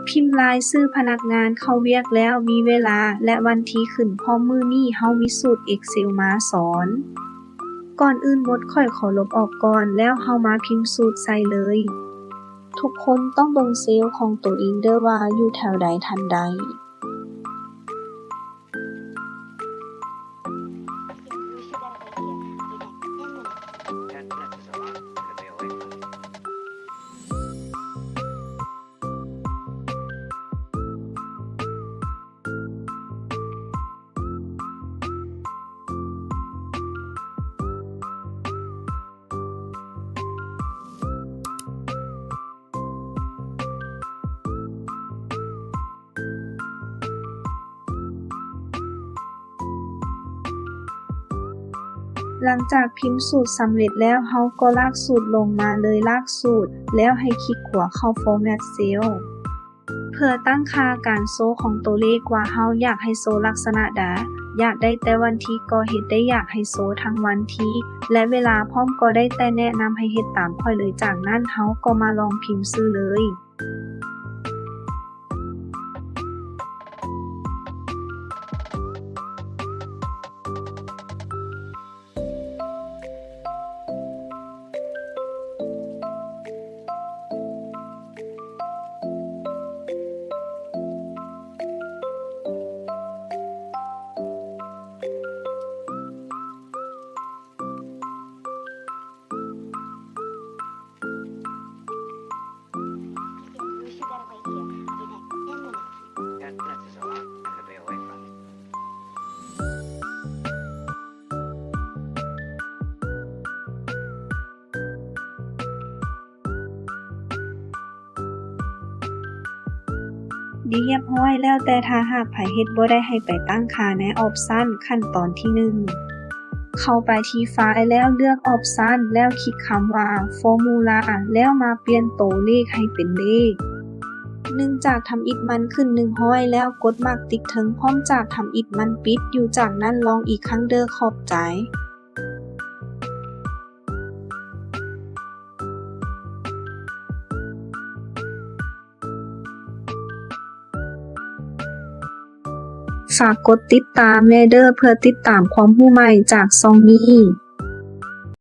พิมพ์รายชื่อพนักงานเข้าเวียกแล้วมีเวลาและวันที่ขึ้นพร้อมมื้อนี้เฮามีสูตร Excel มาสอน ก่อนอื่นหมดข้อยขอลบออกก่อนแล้วเฮามาพิมพ์สูตรใส่เลย ทุกคนต้องเบิ่งเซลล์ของตัวเองเด้อว่าอยู่แถวใดทันใดหลังจากพิมพ์สูตรสำเร็จแล้วเฮาก็ลากสูตรลงมาเลยลากสูตรแล้วให้คลิกขวาเข้า Format Cell เพื่อตั้งค่าการโชว์ของตัวเลขว่าเฮาอยากให้โชว์ลักษณะใดอยากได้แต่วันที่ก็เฮ็ดได้อยากให้โชว์ทั้งวันที่และเวลาพร้อมก็ได้แต่แนะนำให้เฮ็ดตามข้อยเลยจากนั้นเฮาก็มาลองพิมพ์ชื่อเลยเรียบร้อยแล้วแต่ถ้าหากไผเฮ็ดบ่ได้ให้ไปตั้งค่าในออปชันขั้นตอนที่1เข้าไปที่ไฟล์แล้วเลือกออปชันแล้วคลิกคำว่า Formula แล้วมาเปลี่ยนตัวเลขให้เป็นเลขเนื่องจากทำอิฐมันขึ้น100แล้วกดมาร์กติ๊กถึงพร้อมจากทำอิฐมันปิดอยู่จากนั้นลองอีกครั้งเด้อขอบใจฝากกดติดตามแน่เด้อเพื่อติดตามความรู้ใหม่จากช่องนี้